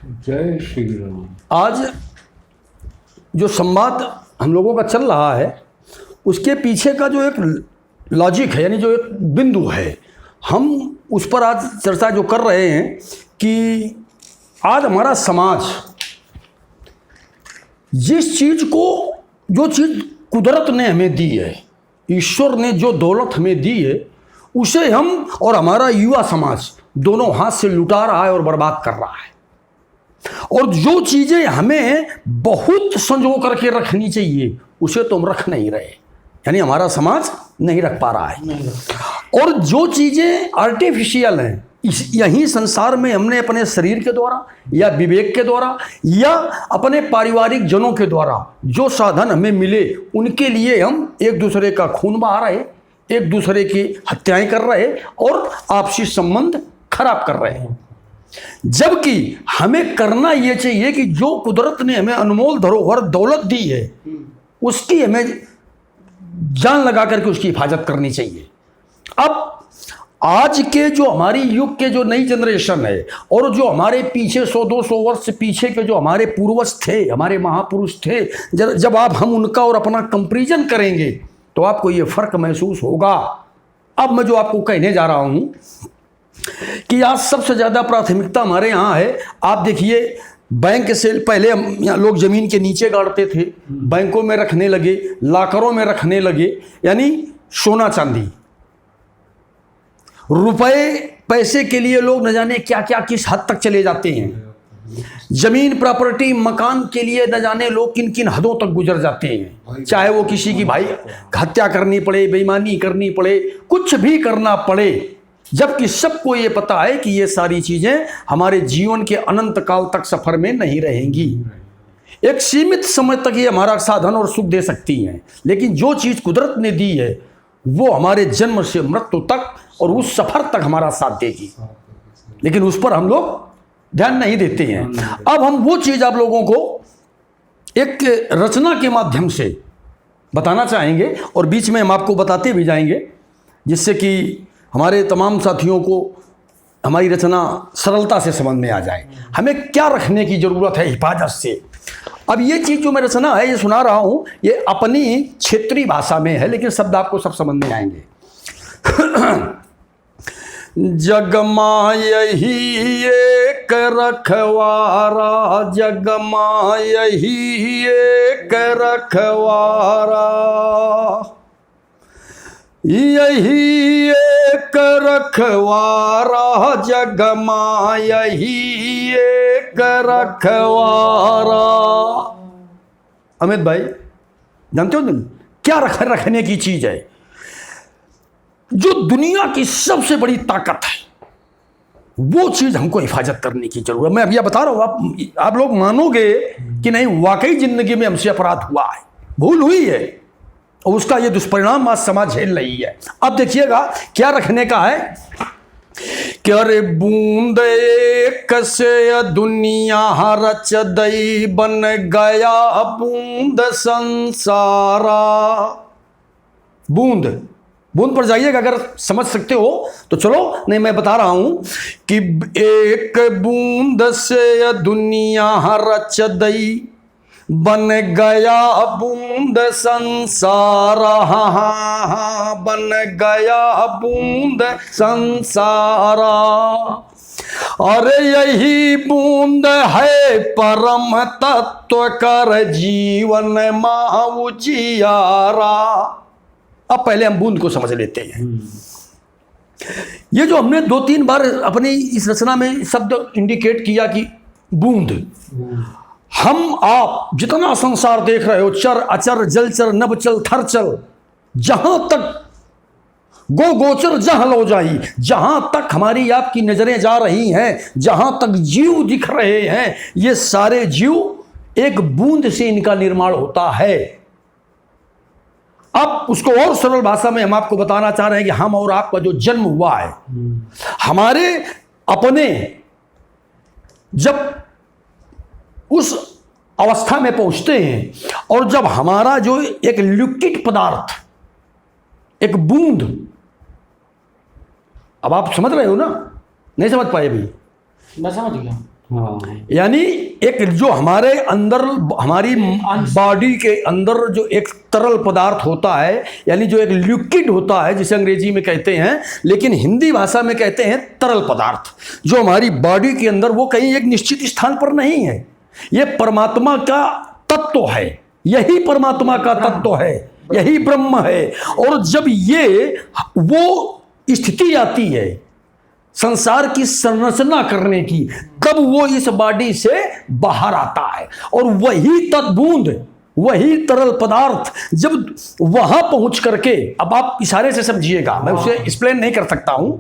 जय श्री राम। आज जो संवाद हम लोगों का चल रहा है उसके पीछे का जो एक लॉजिक है, यानी जो एक बिंदु है, हम उस पर आज चर्चा जो कर रहे हैं कि आज हमारा समाज जिस चीज़ को, जो चीज़ कुदरत ने हमें दी है, ईश्वर ने जो दौलत हमें दी है, उसे हम और हमारा युवा समाज दोनों हाथ से लुटा रहा है और बर्बाद कर रहा है। और जो चीज़ें हमें बहुत संजो करके रखनी चाहिए उसे तो हम रख नहीं रहे, यानी हमारा समाज नहीं रख पा रहा है। और जो चीज़ें आर्टिफिशियल हैं, यहीं संसार में हमने अपने शरीर के द्वारा या विवेक के द्वारा या अपने पारिवारिक जनों के द्वारा जो साधन हमें मिले, उनके लिए हम एक दूसरे का खून बहा रहे, एक दूसरे की हत्याएं कर रहे और आपसी संबंध खराब कर रहे हैं। जबकि हमें करना ये चाहिए कि जो कुदरत ने हमें अनमोल धरोहर दौलत दी है, उसकी हमें जान लगा करके उसकी हिफाजत करनी चाहिए। अब आज के जो हमारी युग के जो नई जनरेशन है और जो हमारे पीछे 100-200 वर्ष पीछे के जो हमारे पूर्वज थे, हमारे महापुरुष थे, जब आप हम उनका और अपना कंपैरिजन करेंगे तो आपको ये फर्क महसूस होगा। अब मैं जो आपको कहने जा रहा हूं कि आज सबसे ज़्यादा प्राथमिकता हमारे यहाँ है। आप देखिए, बैंक से पहले हम लोग ज़मीन के नीचे गाड़ते थे, बैंकों में रखने लगे, लॉकरों में रखने लगे, यानी सोना चांदी, रुपए पैसे के लिए लोग न जाने क्या क्या किस हद तक चले जाते हैं। जमीन प्रॉपर्टी मकान के लिए न जाने लोग किन किन हदों तक गुजर जाते हैं, चाहे वो किसी की भाई हत्या करनी पड़े, बेईमानी करनी पड़े, कुछ भी करना पड़े, जबकि सबको ये पता है कि ये सारी चीज़ें हमारे जीवन के अनंत काल तक सफ़र में नहीं रहेंगी। एक सीमित समय तक ये हमारा साधन और सुख दे सकती हैं, लेकिन जो चीज़ कुदरत ने दी है वो हमारे जन्म से मृत्यु तक और उस सफ़र तक हमारा साथ देगी, लेकिन उस पर हम लोग ध्यान नहीं देते हैं। अब हम वो चीज़ आप लोगों को एक रचना के माध्यम से बताना चाहेंगे और बीच में हम आपको बताते भी जाएंगे, जिससे कि हमारे तमाम साथियों को हमारी रचना सरलता से समझ में आ जाए। हमें क्या रखने की ज़रूरत है हिफाजत से। अब ये चीज़ जो मैं रचना है ये सुना रहा हूँ, ये अपनी क्षेत्रीय भाषा में है, लेकिन शब्द आपको सब समझ में आएंगे। जगमा यही एक रखवारा, जगमा यही एक रखवारा, यही एक रखवारा, जगमा यही एक रखवारा। अमित भाई जानते हो तुम क्या रखने की चीज है? जो दुनिया की सबसे बड़ी ताकत है वो चीज हमको हिफाजत करने की जरूरत है। मैं अभी बता रहा हूं, आप लोग मानोगे कि नहीं, वाकई जिंदगी में हमसे अपराध हुआ है, भूल हुई है और उसका ये दुष्परिणाम आज समाज झेल रही है। अब देखिएगा क्या रखने का है कि अरे बूंद एक से दुनिया रच दई, बन गया बूंद संसारा। बूंद बूंद पर जाइएगा, अगर समझ सकते हो तो चलो, नहीं मैं बता रहा हूं कि एक बूंद से दुनिया रच दई, बन गया बूंद संसारा, बन गया बूंद संसारा। अरे यही बूंद है परम तत्व कर जीवन मा उजियारा। अब पहले हम बूंद को समझ लेते हैं। ये जो हमने 2-3 बार अपनी इस रचना में शब्द इंडिकेट किया कि बूंद, हम आप जितना संसार देख रहे हो, चर अचर जलचर नभचल थरचल, जहां तक गो गोचर जहां लो जाई, जहां तक हमारी आपकी नजरें जा रही हैं, जहां तक जीव दिख रहे हैं, ये सारे जीव एक बूंद से इनका निर्माण होता है। अब उसको और सरल भाषा में हम आपको बताना चाह रहे हैं कि हम और आपका जो जन्म हुआ है, हमारे अपने जब उस अवस्था में पहुंचते हैं और जब हमारा जो एक लिक्विड पदार्थ, एक बूंद, अब आप समझ रहे हो ना? नहीं समझ पाए अभी? मैं समझ गया। यानी एक जो हमारे अंदर, हमारी बॉडी के अंदर जो एक तरल पदार्थ होता है, यानी जो एक लिक्विड होता है जिसे अंग्रेजी में कहते हैं, लेकिन हिंदी भाषा में कहते हैं तरल पदार्थ, जो हमारी बॉडी के अंदर, वो कहीं एक निश्चित स्थान पर नहीं है। ये परमात्मा का तत्व है, यही परमात्मा का तत्व है, यही ब्रह्म है। और जब ये वो स्थिति आती है संसार की संरचना करने की, तब वो इस बॉडी से बाहर आता है। और वही तत्बूंद, वही तरल पदार्थ जब वहां पहुंच करके, अब आप इशारे से समझिएगा, मैं उसे एक्सप्लेन नहीं कर सकता हूं,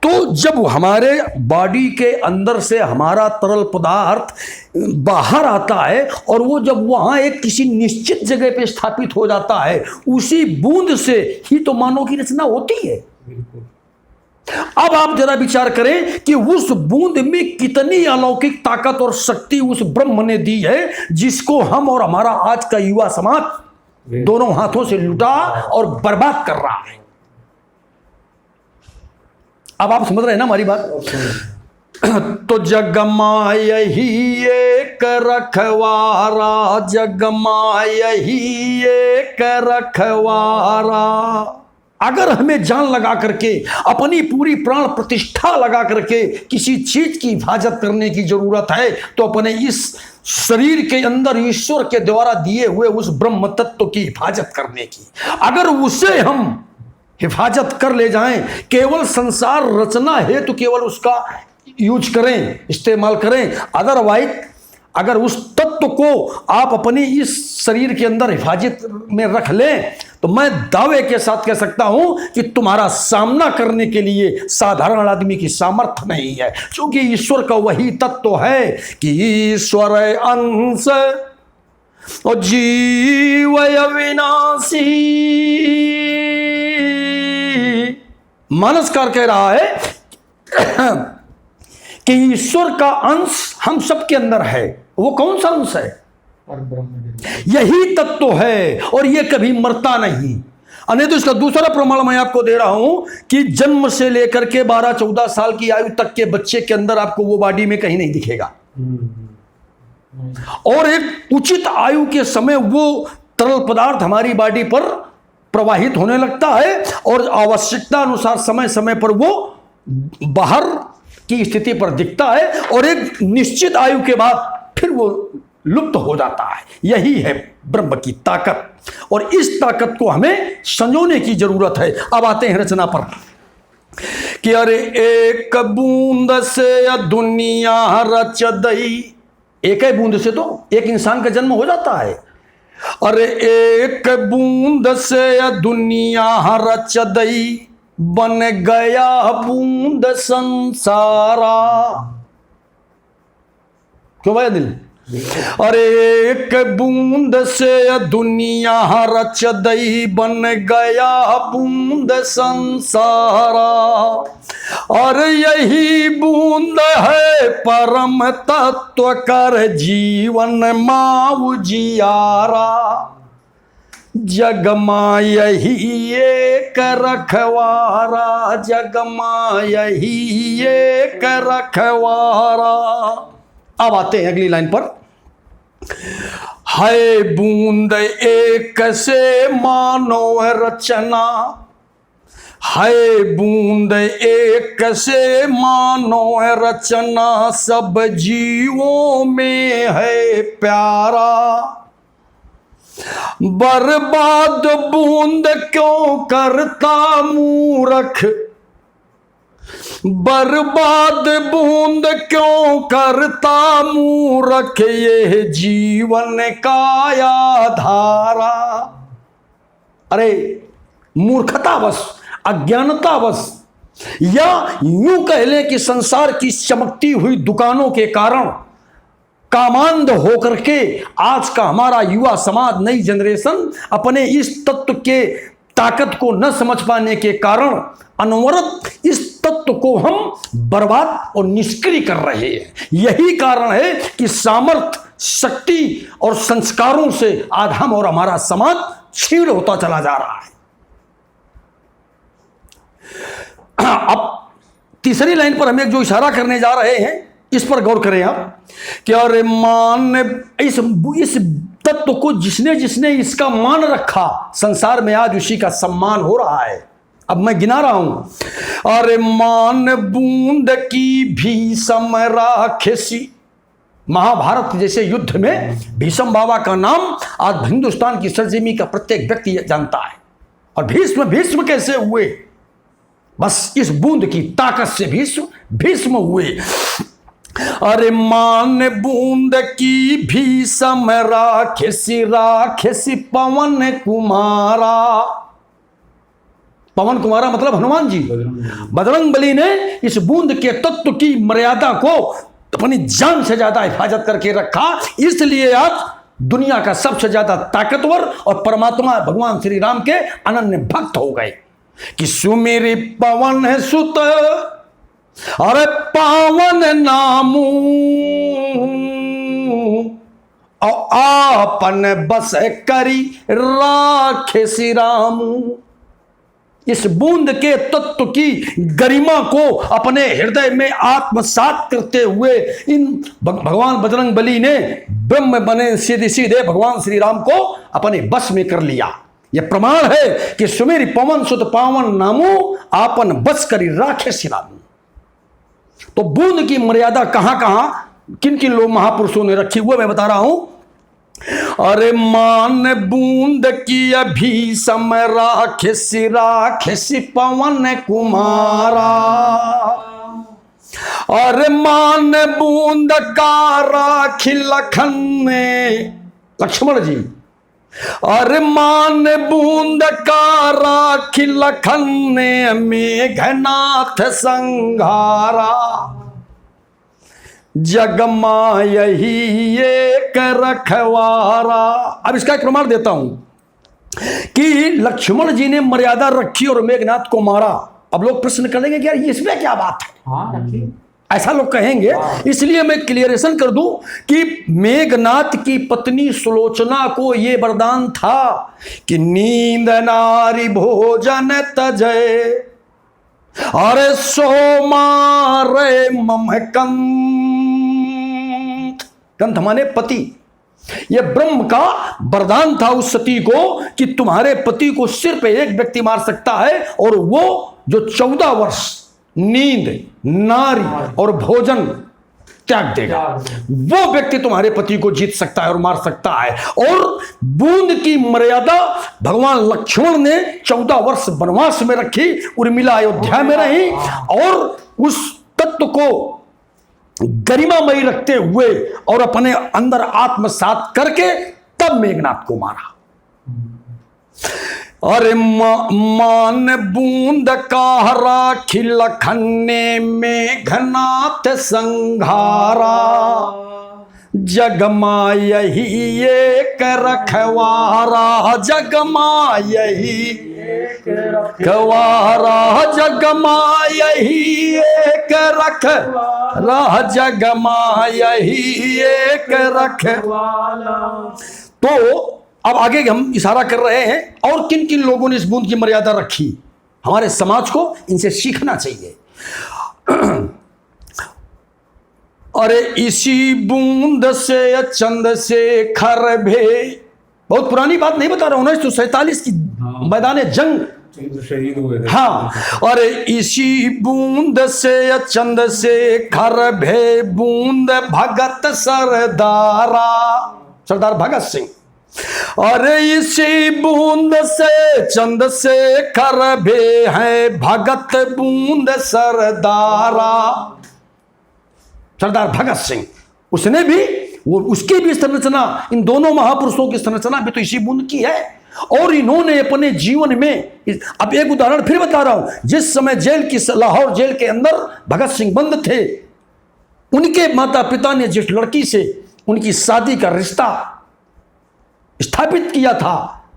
तो जब हमारे बॉडी के अंदर से हमारा तरल पदार्थ बाहर आता है और वो जब वहां एक किसी निश्चित जगह पे स्थापित हो जाता है, उसी बूंद से ही तो मानव की रचना होती है। अब आप जरा विचार करें कि उस बूंद में कितनी अलौकिक ताकत और शक्ति उस ब्रह्म ने दी है, जिसको हम और हमारा आज का युवा समाज दोनों हाथों से लुटा और बर्बाद कर रहा है। अब आप समझ रहे हैं ना हमारी बात? तो जगमा यही एक रखवारा, जगमा यही एक रखवारा। अगर हमें जान लगा करके, अपनी पूरी प्राण प्रतिष्ठा लगा करके किसी चीज की हिफाजत करने की जरूरत है, तो अपने इस शरीर के अंदर ईश्वर के द्वारा दिए हुए उस ब्रह्म तत्व की हिफाजत करने की, अगर उसे हम हिफाजत कर ले जाएं, केवल संसार रचना है तो केवल उसका यूज करें, इस्तेमाल करें, अदरवाइज अगर उस तत्व को आप अपनी इस शरीर के अंदर हिफाजत में रख लें, तो मैं दावे के साथ कह सकता हूं कि तुम्हारा सामना करने के लिए साधारण आदमी की सामर्थ्य नहीं है। क्योंकि ईश्वर का वही तत्व है कि ईश्वर अंश और जीव अविनाशी। मानसकार कह रहा है कि ईश्वर का अंश हम सबके अंदर है। वो कौन सा अंश है? यही तत्व है, और ये कभी मरता नहीं। अने तो इसका दूसरा प्रमाण मैं आपको दे रहा हूं कि जन्म से लेकर के 12-14 साल की आयु तक के बच्चे के अंदर आपको वो बॉडी में कहीं नहीं दिखेगा, और एक उचित आयु के समय वो तरल पदार्थ हमारी बॉडी पर प्रवाहित होने लगता है, और आवश्यकता अनुसार समय समय पर वो बाहर की स्थिति पर दिखता है, और एक निश्चित आयु के बाद फिर वो लुप्त हो जाता है। यही है ब्रह्म की ताकत, और इस ताकत को हमें संजोने की जरूरत है। अब आते हैं रचना पर कि अरे एक बूंद से दुनिया रच दई। एक ही बूंद से तो एक इंसान का जन्म हो जाता है। अरे एक बूंद से दुनिया रच दई, बन गया बूंद संसारा। क्यों भाई दिल? अरे एक बूंद से दुनिया रच दई, बन गया बूंद संसारा। और यही बूंद है परम तत्व कर जीवन माऊ जियारा। जगमा यही एक रखवारा, जगमा यही एक रखवारा। अब आते हैं अगली लाइन पर। है बूंद एक से मानो रचना, है बूंद एक से मानो रचना, सब जीवों में है प्यारा। बर्बाद बूंद क्यों करता मूर्ख, बर्बाद बूंद क्यों करता मूर्ख, ये जीवन का धारा। अरे मूर्खतावश, अज्ञानतावश, या यूं कह लें कि संसार की चमकती हुई दुकानों के कारण कामांध होकर के आज का हमारा युवा समाज, नई जनरेशन अपने इस तत्व के ताकत को न समझ पाने के कारण अनवरत इस तत्व को हम बर्बाद और निष्क्रिय कर रहे हैं। यही कारण है कि सामर्थ्य, शक्ति और संस्कारों से आज हम और हमारा समाज क्षीण होता चला जा रहा है। अब तीसरी लाइन पर हम एक जो इशारा करने जा रहे हैं, इस पर गौर करें आप कि अरे मान, इस तत्व को जिसने जिसने इसका मान रखा, संसार में आज उसी का सम्मान हो रहा है। अब मैं गिना रहा हूं। अरे मान बूंद की भीषम राक्षसी, महाभारत जैसे युद्ध में भीष्म बाबा का नाम आज हिंदुस्तान की सरजमी का प्रत्येक व्यक्ति जानता है। और भीष्म कैसे हुए? बस इस बूंद की ताकत से भीष्म हुए। अरे मान बूंद की भीषम राक्षसी, राक्षसी पवन कुमारा। पवन कुमारा मतलब हनुमान जी। बजरंग बली ने इस बूंद के तत्व की मर्यादा को अपनी जान से ज्यादा हिफाजत करके रखा, इसलिए आज दुनिया का सबसे ज्यादा ताकतवर और परमात्मा भगवान श्री राम के अनन्य भक्त हो गए कि सुमेरी पवन है सुत, अरे पावन नामू, और आपन बस करी राखे श्री रामू। इस बूंद के तत्व की गरिमा को अपने हृदय में आत्मसात करते हुए इन भगवान बजरंग बली ने ब्रह्म बने सीधे सीधे भगवान श्री राम को अपने बस में कर लिया। यह प्रमाण है कि सुमेरी पवन सुत पावन नामो, आपन बस करी राखे श्री राम। तो बूंद की मर्यादा कहां कहां किन किन लोग महापुरुषों ने रखी हुआ मैं बता रहा हूं। अरे मान बूंद की भीषम राक्षसी, राक्षसी पवन कुमारा। अरे मान बूंद का राखी लखन ने, लक्ष्मण जी। अरे मान बूंद का राखी लखन ने, मेघनाथ संघारा। जग यही एक रखवारा। अब इसका एक प्रमाण देता हूं कि लक्ष्मण जी ने मर्यादा रखी और मेघनाथ को मारा। अब लोग प्रश्न करेंगे कि यार इसमें क्या बात है, ऐसा लोग कहेंगे। इसलिए मैं क्लियरेशन कर दूं कि मेघनाथ की पत्नी सुलोचना को यह वरदान था कि नींद नारी भोजन तजय, अरे सो मारे ममकंत। कंठ माने पति। यह ब्रह्म का वरदान था उस सती को कि तुम्हारे पति को सिर्फ एक व्यक्ति मार सकता है, और वो जो 14 वर्ष नींद नारी और भोजन त्याग देगा, वो व्यक्ति तुम्हारे पति को जीत सकता है और मार सकता है। और बूंद की मर्यादा भगवान लक्ष्मण ने 14 वर्ष वनवास में रखी, उर्मिला अयोध्या में रही, और उस तत्व को गरिमामयी रखते हुए और अपने अंदर आत्मसात करके तब मेघनाथ को मारा। अरे मान बूंद का राखी लखन ने, मेघनाथ संघारा। जगमा यही एक रखवारा, जगमा यही रखवारा, जगमा यही एक रखवारा, जगमा यही एक रखवारा। तो अब आगे हम इशारा कर रहे हैं और किन किन लोगों ने इस बूंद की मर्यादा रखी। हमारे समाज को इनसे सीखना चाहिए। अरे इसी बूंद से चंद से खर भे, बहुत पुरानी बात नहीं बता रहा हूं, 1947 की मैदान जंग शहीद हुए थे। हाँ, अरे इसी बूंद से चंद से खर भे, बूंद भगत सरदारा, सरदार भगत सिंह। अरे इसी बूंद से चंद से खर भे है, भगत बूंद सरदारा, सरदार भगत सिंह। उसने भी वो, उसकी भी संरचना, इन दोनों महापुरुषों की संरचना भी तो इसी बूंद की है। और इन्होंने अपने जीवन में, अब एक उदाहरण फिर बता रहा हूं, जिस समय जेल की, लाहौर जेल के अंदर भगत सिंह बंद थे, उनके माता पिता ने जिस लड़की से उनकी शादी का रिश्ता स्थापित किया था,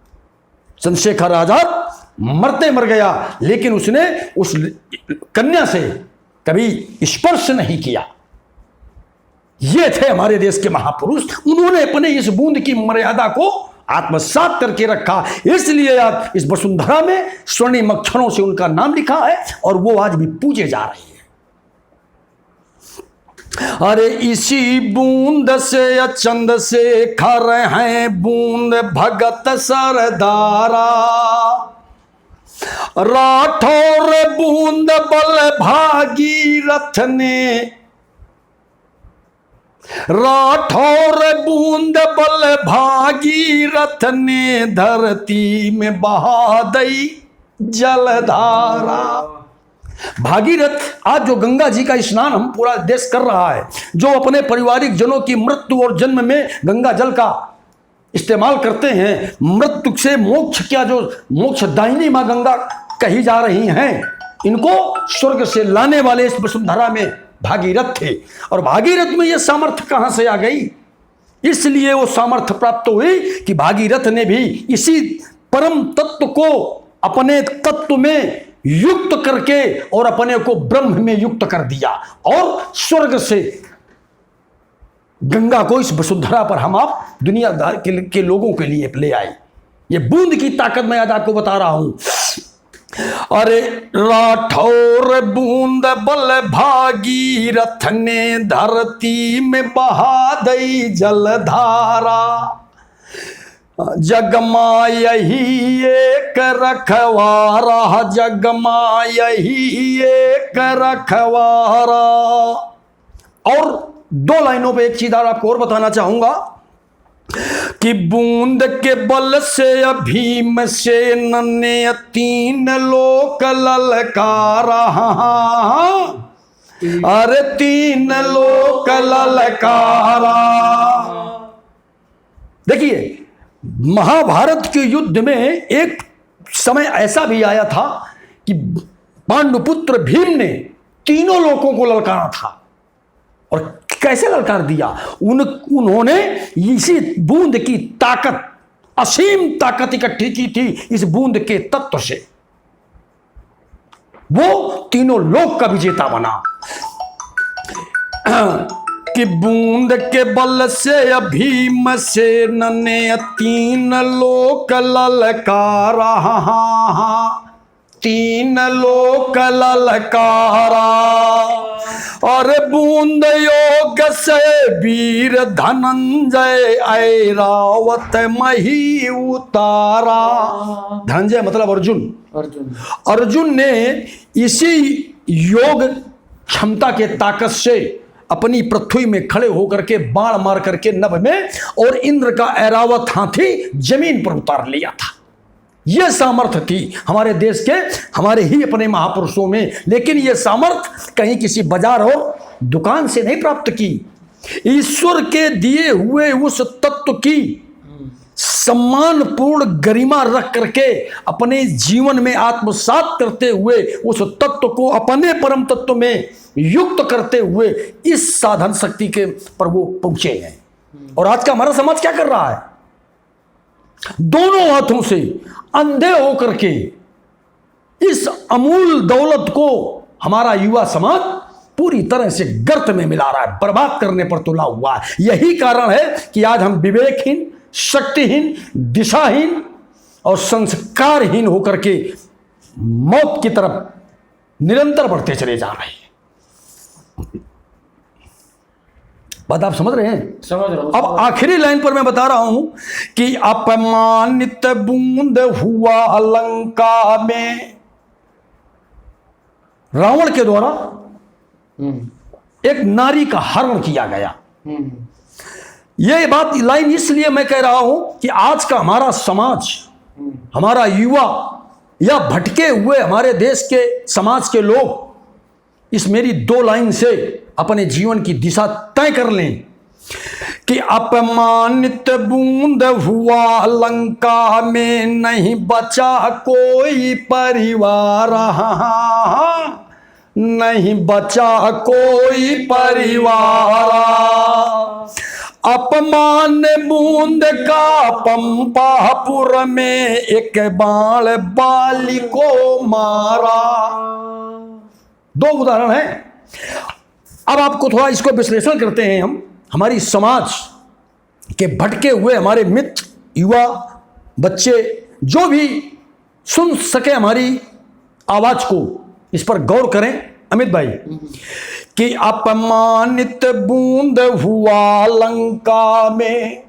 चंद्रशेखर आजाद मरते मर गया, लेकिन उसने उस कन्या से कभी स्पर्श नहीं किया। ये थे हमारे देश के महापुरुष। उन्होंने अपने इस बूंद की मर्यादा को आत्मसात करके रखा, इसलिए आज इस वसुंधरा में स्वर्णिम अक्षरों से उनका नाम लिखा है और वो आज भी पूजे जा रहे हैं। अरे इसी बूंद से चंद से खर हैं बूंद भगत सरदारा, राठौर बूंद बल भागीरथ ने, राठौर बूंद बल भागीरथ ने धरती में बहा दई जलधारा। भागीरथ, आज जो गंगा जी का स्नान हम पूरा देश कर रहा है, जो अपने पारिवारिक जनों की मृत्यु और जन्म में गंगा जल का इस्तेमाल करते हैं, मृत्यु से मोक्ष, क्या जो मोक्ष दायिनी मां गंगा कही जा रही हैं, इनको स्वर्ग से लाने वाले इस वसुंधरा में भागीरथ थे। और भागीरथ में यह सामर्थ्य कहां से आ गई? इसलिए वो सामर्थ्य प्राप्त हुई कि भागीरथ ने भी इसी परम तत्व को अपने तत्व में युक्त करके और अपने को ब्रह्म में युक्त कर दिया, और स्वर्ग से गंगा को इस वसुंधरा पर हम आप दुनिया के लोगों के लिए ले आए। ये बूंद की ताकत मैं आज आपको बता रहा हूं। अरे राठौर बूंद बल भागीरथ ने धरती में बहा दई जलधारा, जगमा यही एक रखवारा, जगमा यही एक रखवारा। और दो लाइनों पे एक चीज आपको और बताना चाहूंगा कि बूंद के बल से भीम से ने तीन लोक ललकारा, अरे तीन लोक ललकारा। देखिए, महाभारत के युद्ध में एक समय ऐसा भी आया था कि पांडुपुत्र भीम ने तीनों लोकों को ललकारा था। और कैसे ललकार दिया? उन्होंने इसी बूंद की ताकत, असीम ताकत इकट्ठी की थी इस बूंद के तत्व से, वो तीनों लोक का विजेता बना। कि बूंद के बल से भीम से ने तीन लोक ललकारा, तीन लोक ललकारा। और बूंद योग से वीर धनंजय ऐरावत मही उतारा। धनंजय मतलब अर्जुन। अर्जुन ने इसी योग क्षमता के ताकत से अपनी पृथ्वी में खड़े होकर के बाण मार करके नभ में और इंद्र का ऐरावत हाथी जमीन पर उतार लिया था। यह सामर्थ्य थी हमारे देश के, हमारे ही अपने महापुरुषों में। लेकिन यह सामर्थ्य कहीं किसी बाजार और दुकान से नहीं प्राप्त की, ईश्वर के दिए हुए उस तत्व की सम्मानपूर्ण गरिमा रख करके अपने जीवन में आत्मसात करते हुए उस तत्व को अपने परम तत्व में युक्त करते हुए इस साधन शक्ति के पर वो पहुंचे हैं। और आज का हमारा समाज क्या कर रहा है? दोनों हाथों से अंधे होकर के इस अमूल दौलत को हमारा युवा समाज पूरी तरह से गर्त में मिला रहा है, बर्बाद करने पर तुला हुआ है। यही कारण है कि आज हम विवेकहीन, शक्तिहीन, दिशाहीन और संस्कारहीन होकर के मौत की तरफ निरंतर बढ़ते चले जा रहे हैं। बात आप समझ रहे हैं? समझ रहा हूं। अब आखिरी लाइन पर मैं बता रहा हूं कि अपमानित बूंद हुआ लंका में, रावण के द्वारा एक नारी का हरण किया गया। यह बात लाइन इसलिए मैं कह रहा हूं कि आज का हमारा समाज, हमारा युवा या भटके हुए हमारे देश के समाज के लोग इस मेरी दो लाइन से अपने जीवन की दिशा तय कर लें कि अपमानित बूंद हुआ लंका में, नहीं बचा कोई परिवार, नहीं बचा कोई परिवार। अपमान बूंद का पंपापुर में एक बाण बाली को मारा। दो उदाहरण हैं। अब आपको थोड़ा इसको विश्लेषण करते हैं हम। हमारी समाज के भटके हुए हमारे मित्र, युवा, बच्चे जो भी सुन सके हमारी आवाज को, इस पर गौर करें अमित भाई, कि अपमानित बूंद हुआ लंका में।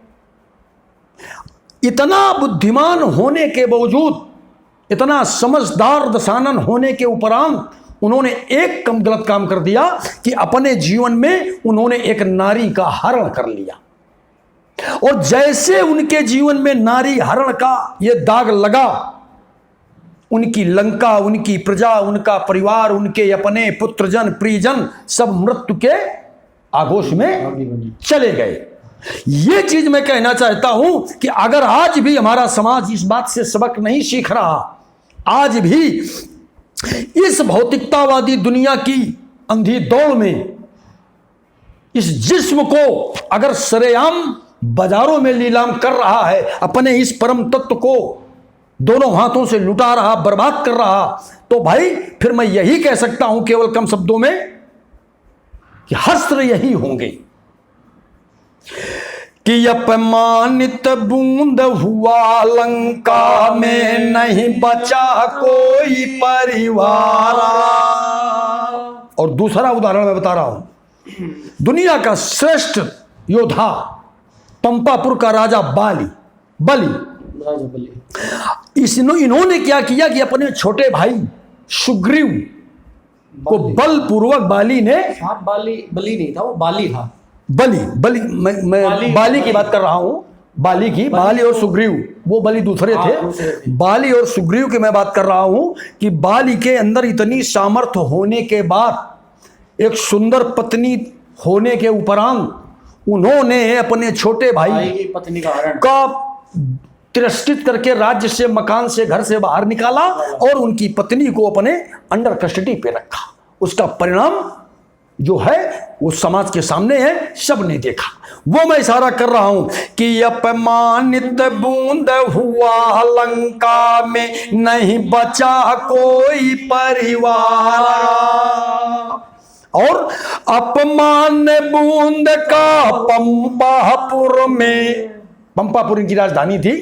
इतना बुद्धिमान होने के बावजूद, इतना समझदार दशानन होने के उपरांत उन्होंने एक कम गलत काम कर दिया कि अपने जीवन में उन्होंने एक नारी का हरण कर लिया। और जैसे उनके जीवन में नारी हरण का यह दाग लगा, उनकी लंका, उनकी प्रजा, उनका परिवार, उनके अपने पुत्रजन प्रियजन सब मृत्यु के आगोश में चले गए। ये चीज मैं कहना चाहता हूं कि अगर आज भी हमारा समाज इस बात से सबक नहीं सीख रहा, आज भी इस भौतिकतावादी दुनिया की अंधी दौड़ में इस जिस्म को अगर सरेआम बाजारों में नीलाम कर रहा है, अपने इस परम तत्व को दोनों हाथों से लुटा रहा, बर्बाद कर रहा, तो भाई फिर मैं यही कह सकता हूं केवल कम शब्दों में कि हस्त्र यही होंगे कि अपमानित बूंद हुआ लंका में, नहीं बचा कोई परिवार। और दूसरा उदाहरण मैं बता रहा हूं, दुनिया का श्रेष्ठ योद्धा पंपापुर का राजा बलि, इन्होंने क्या किया कि अपने छोटे भाई सुग्रीव को बलपूर्वक बाली ने, बलि नहीं था, वो बाली था। बलि मैं बाली की बात कर रहा हूं, बाली और सुग्रीव, वो बलि दूसरे थे। बाली और सुग्रीव की मैं बात कर रहा हूं कि बाली के अंदर इतनी सामर्थ्य होने के बाद, एक सुंदर पत्नी होने के उपरांत उन्होंने अपने छोटे भाई की पत्नी का तिरस्कृत करके राज्य से, मकान से, घर से बाहर निकाला और उनकी पत्नी को अपने अंडर कस्टडी पे रखा। उसका परिणाम जो है वो समाज के सामने है, सबने देखा। वो मैं इशारा कर रहा हूं कि अपमानित बूंद हुआ लंका में, नहीं बचा कोई परिवार। और अपमान बूंद का पंपापुर में, पंपापुर की राजधानी थी,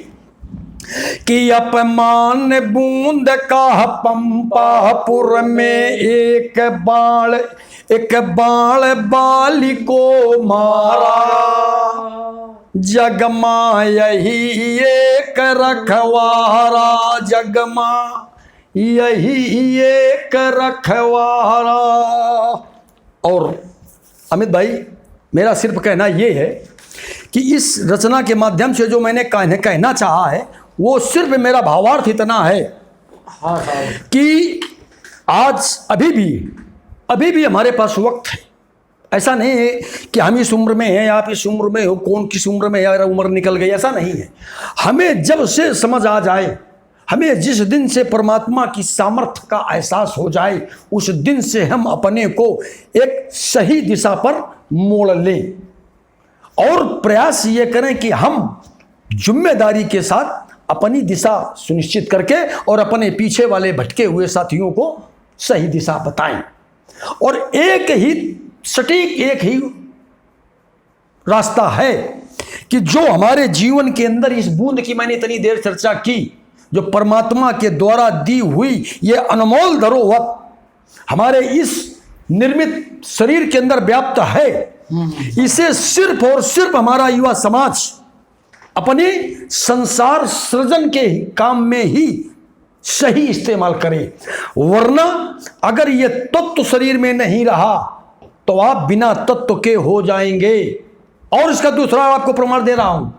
कि अपमान बूंद का पंपापुर में, एक बाण बाली को मारा। जगमा यही एक रखवारा, जगमा यही एक रखवारा। और अमित भाई, मेरा सिर्फ कहना यह है कि इस रचना के माध्यम से जो मैंने कहना चाहा है, वो सिर्फ मेरा भावार्थ इतना है कि आज अभी भी हमारे पास वक्त है। ऐसा नहीं है कि हम इस उम्र में हैं, आप इस उम्र में हो, कौन किस उम्र में, यार उम्र निकल गई, ऐसा नहीं है। हमें जब से समझ आ जाए, हमें जिस दिन से परमात्मा की सामर्थ्य का एहसास हो जाए, उस दिन से हम अपने को एक सही दिशा पर मोड़ लें और प्रयास ये करें कि हम जिम्मेदारी के साथ अपनी दिशा सुनिश्चित करके और अपने पीछे वाले भटके हुए साथियों को सही दिशा बताएं। और एक ही सटीक, एक ही रास्ता है कि जो हमारे जीवन के अंदर इस बूंद की मैंने इतनी देर चर्चा की, जो परमात्मा के द्वारा दी हुई ये अनमोल धरोहर हमारे इस निर्मित शरीर के अंदर व्याप्त है, इसे सिर्फ और सिर्फ हमारा युवा समाज अपने संसार सृजन के काम में ही सही इस्तेमाल करे। वरना अगर ये तत्व शरीर में नहीं रहा तो आप बिना तत्व के हो जाएंगे। और इसका दूसरा आपको प्रमाण दे रहा हूं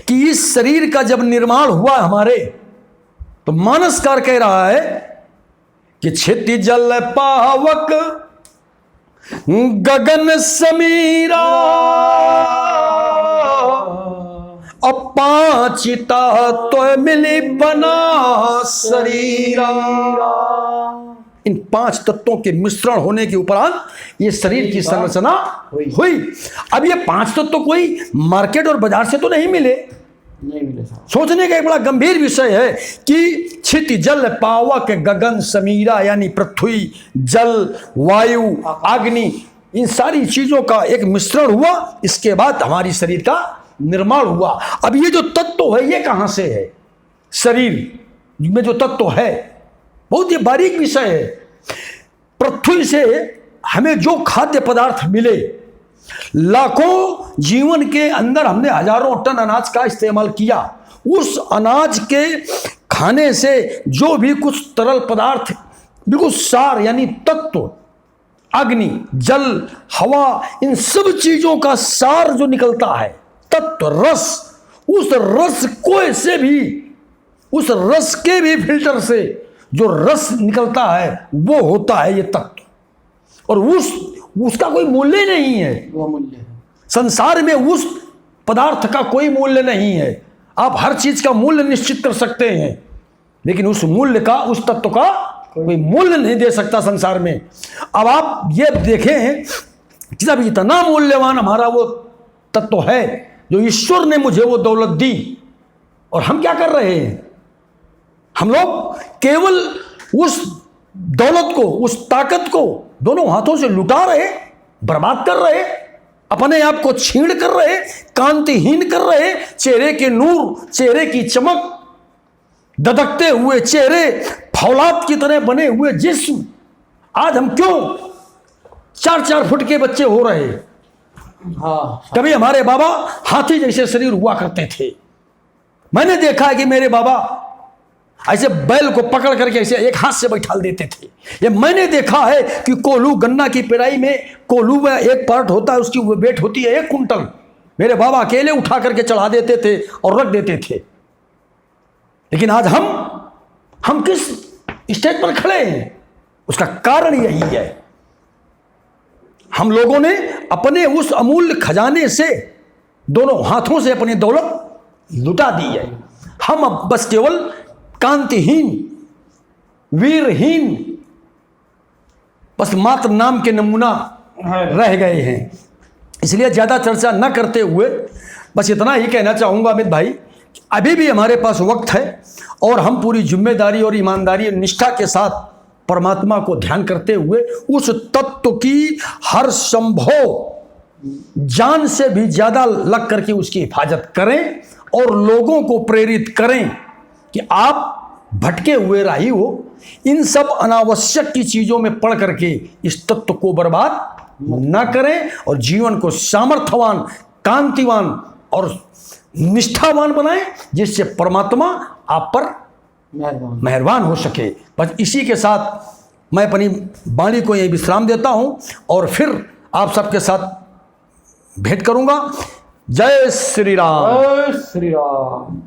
कि इस शरीर का जब निर्माण हुआ हमारे, तो मानसकार कह रहा है कि क्षिति जल पावक गगन समीरा, अब पांचिता तो मिली बना शरीरा। इन पांच तत्वों के मिश्रण होने के उपरांत ये शरीर की संरचना हुई। अब ये पांच तत्व कोई मार्केट और बाजार से तो नहीं मिले। सोचने का एक बड़ा गंभीर विषय है कि क्षिति जल पावक गगन समीरा, यानी पृथ्वी, जल, वायु, अग्नि, इन सारी चीजों का एक मिश्रण हुआ, इसके बाद हमारी शरीर का निर्माण हुआ। अब ये जो तत्व है ये कहां से है? शरीर में जो तत्व है बहुत ये बारीक विषय है। पृथ्वी से हमें जो खाद्य पदार्थ मिले, लाखों जीवन के अंदर हमने हजारों टन अनाज का इस्तेमाल किया, उस अनाज के खाने से जो भी कुछ तरल पदार्थ, बिल्कुल सार यानी तत्व, अग्नि, जल, हवा, इन सब चीजों का सार जो निकलता है, तत्व, रस, उस रस को से भी, उस रस के भी फिल्टर से जो रस निकलता है वो होता है ये तत्व। और उसका कोई मूल्य नहीं है, वो मूल्य है। संसार में उस पदार्थ का कोई मूल्य नहीं है। आप हर चीज का मूल्य निश्चित कर सकते हैं, लेकिन उस मूल्य का, उस तत्व का कोई मूल्य नहीं दे सकता संसार में। अब आप ये देखें कि जब इतना मूल्यवान हमारा वो तत्व है जो ईश्वर ने मुझे वो दौलत दी, और हम क्या कर रहे हैं? हम लोग केवल उस दौलत को, उस ताकत को दोनों हाथों से लुटा रहे, बर्बाद कर रहे, अपने आप को छीण कर रहे, कांतिहीन कर रहे। चेहरे के नूर, चेहरे की चमक, ददकते हुए चेहरे, फौलाद की तरह बने हुए जिस्म, आज हम क्यों 4-4 फुट के बच्चे हो रहे? हाँ, कभी हमारे बाबा हाथी जैसे शरीर हुआ करते थे। मैंने देखा है कि मेरे बाबा ऐसे बैल को पकड़ करके ऐसे एक हाथ से बैठाल देते थे। ये मैंने देखा है कि कोल्हू, गन्ना की पेराई में कोल्हू में एक पार्ट होता है, उसकी वेट होती है 1 कुंटल। मेरे बाबा अकेले उठा करके चढ़ा देते थे और रख देते थे। लेकिन आज हम किस स्टेज पर खड़े हैं? उसका कारण यही है, हम लोगों ने अपने उस अमूल्य खजाने से दोनों हाथों से अपनी दौलत लुटा दी है। हम अब बस केवल कांतिहीन, वीरहीन, बस मात्र नाम के नमूना रह गए हैं। इसलिए ज़्यादा चर्चा न करते हुए बस इतना ही कहना चाहूँगा अमित भाई, अभी भी हमारे पास वक्त है और हम पूरी जिम्मेदारी और ईमानदारी और निष्ठा के साथ परमात्मा को ध्यान करते हुए उस तत्व की हर संभव जान से भी ज़्यादा लग करके उसकी हिफाजत करें और लोगों को प्रेरित करें कि आप भटके हुए राही हो, इन सब अनावश्यक की चीज़ों में पड़ करके इस तत्व को बर्बाद न करें और जीवन को सामर्थ्यवान, कांतिवान और निष्ठावान बनाएं, जिससे परमात्मा आप पर मेहरबान हो सके। बस इसी के साथ मैं अपनी वाणी को यही विश्राम देता हूं और फिर आप सबके साथ भेंट करूंगा। जय श्री राम। जय श्री राम।